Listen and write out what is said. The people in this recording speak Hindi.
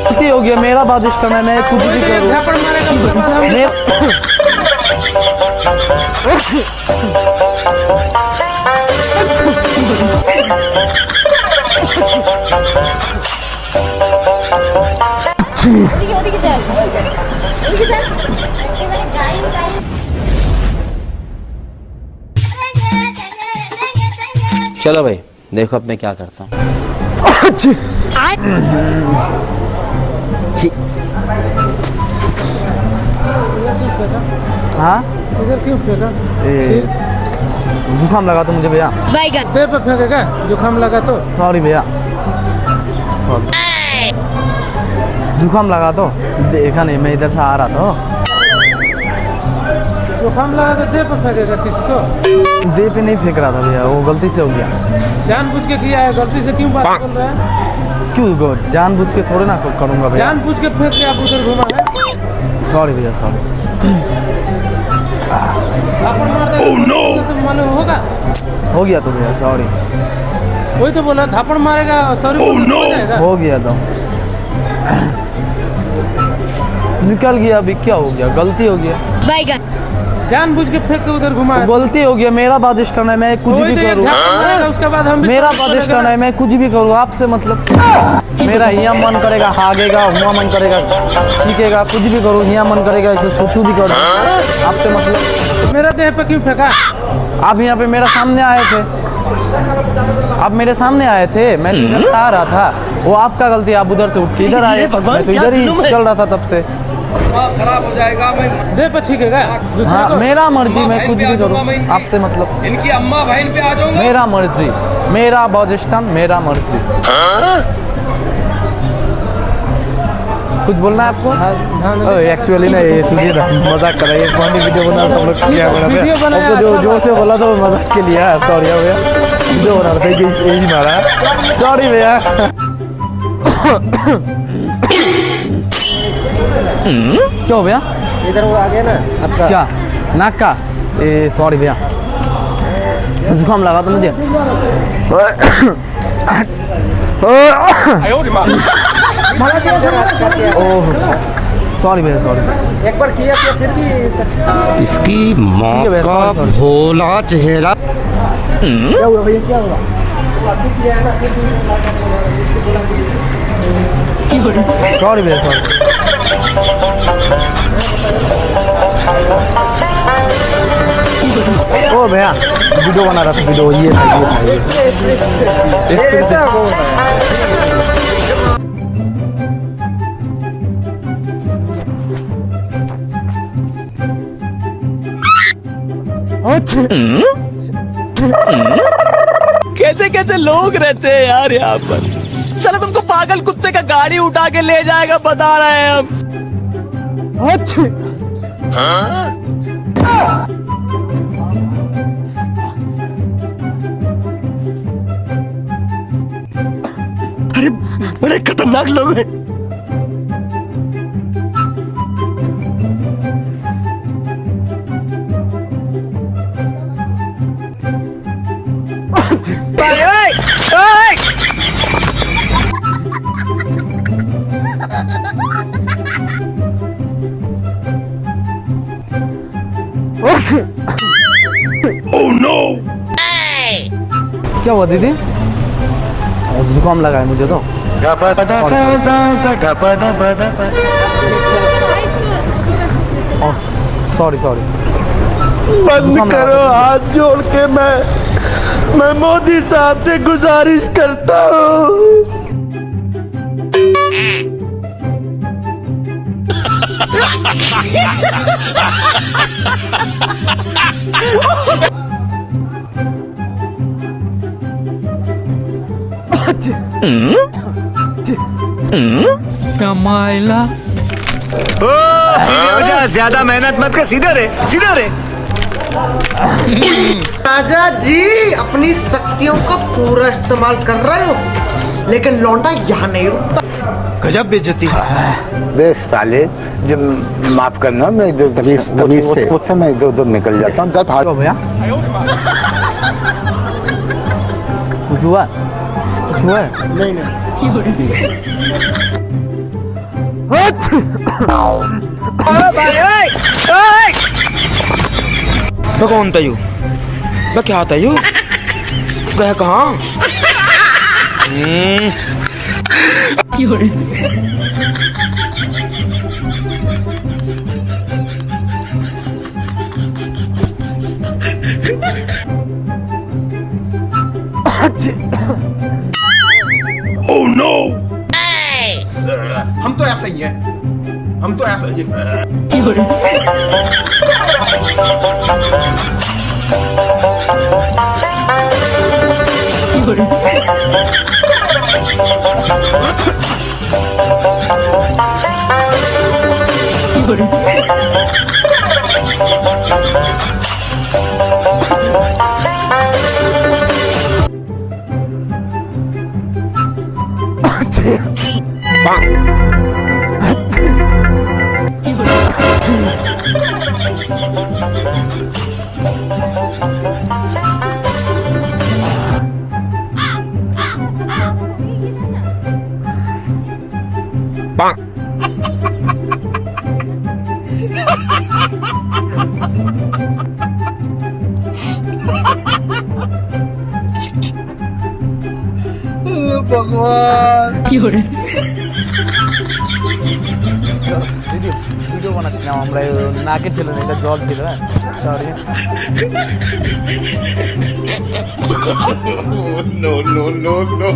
गलती हो गया, मेरा बात सिस्टम है, मैं कुछ भी करूँ। चलो भाई देखो अब मैं क्या करता हूँ। हाँ इधर क्यों फेंका? जुकाम लगा तो मुझे भैया। तेरे पे फेंकेगा जुकाम लगा तो? सॉरी भैया, सॉरी। जुकाम लगा तो देखा नहीं, मैं इधर से आ रहा था। जुकाम लगा तो दे पे फेंकेगा किसको? दे पे नहीं फेंक रहा था भैया, वो गलती से हो गया। जानबूझ के किया है, गलती से क्यों बात बोल रहा है? क्यों जानबूझ के थोड़े ना करूँगा भैया। जानबूझ के फेंक के आप उधर घुमा है? सॉरी भैया, सॉरी। मालूम होगा? हो गया तो भैया, सॉरी। वही तो बोला थापड़ मारेगा सॉरी हो जाएगा। हो गया तो निकल गया, अभी क्या हो गया, गलती हो गया। जानबूझ के फेंक के उधर घुमा है। गलती हो गया, मेरा बात सिस्टम है, मैं कुछ भी करूँ। उसके बाद हम मेरा बात सिस्टम है, मैं कुछ भी करूँ, आपसे मतलब। मेरा यहाँ मन करेगा हागेगा, वहाँ मन करेगा चीखेगा, कुछ भी करूँ। यहाँ मन करेगा ऐसे सोचू भी करूँ, आपसे मतलब। मेरा देह पे क्यों फेंका? आप यहाँ पे मेरे सामने आए थे, आप मेरे सामने आए थे, मैं इधर से आ रहा था। वो आपका गलती, आप उधर से उठ के इधर आए, मैं तो इधर ही चल रहा था तब से। खराब हो जाएगा, मैं देह पे छीकेगा। हाँ, मेरा मर्जी, मैं कुछ भी करूँ, आपसे मतलब। इनकी अम्मा बहन पे आ जाऊंगा। मेरा मर्जी, मेरा बॉजिस्टन, मेरा मर्जी। कुछ बोलना है आपको? एक्चुअली ना ये सुनिए ना, मजाक कर रहा है, ये फनी वीडियो बना रहा था हम लोग, क्या बना था जो जोर से बोला तो मजाक के लिए। सॉरी भैया, वीडियो बना रहा था, यही मारा, सॉरी भैया। क्या हो भैया? इधर वो आ गया ना आपका क्या नाक का? सॉरी भैया, जुकाम लगा तो मुझे। ओह सॉरी भैया, सॉरी। एक बार किया फिर भी इसकी माँ का भोला चेहरा। क्या हुआ भैया, क्या हुआ? सॉरी भैया, सॉरी। ओ भैया वीडियो बना रहा था, वीडियो ये था, ये था। कैसे कैसे लोग रहते हैं यार यहाँ पर। चलो तुमको पागल कुत्ते का गाड़ी उठा के ले जाएगा, बता रहे हैं हम। अरे बड़े खतरनाक लोग हैं। Oh no! क्या हुआ दीदी? जुकाम लगा है मुझे तो। Sorry sorry. बंद करो, हाथ जोड़ के मैं मोदी साहब से गुजारिश करता हूँ। कमाइला ज्यादा मेहनत मत कर, सीधा रे सीधा रे। राजा जी अपनी शक्तियों का पूरा इस्तेमाल कर रहे हो, लेकिन लौंडा यहाँ नहीं रुकता। गजब बेइज्जती। बे साले, जब माफ करना, मैं इधर मुझसे मैं इधर उधर निकल जाता हूँ। भैया कुछ हुआ? कुछ हुआ है? नहीं नहीं मैं कौन था यू? मैं क्या था यू? गया कहाँ? हम तो ऐसा ही हैं हम तो ऐसा ही দিদি ভিডিও বানাচ্ছিলাম আমরা নাকের ছিল না এটা জল ছিল হ্যাঁ sorry no no no no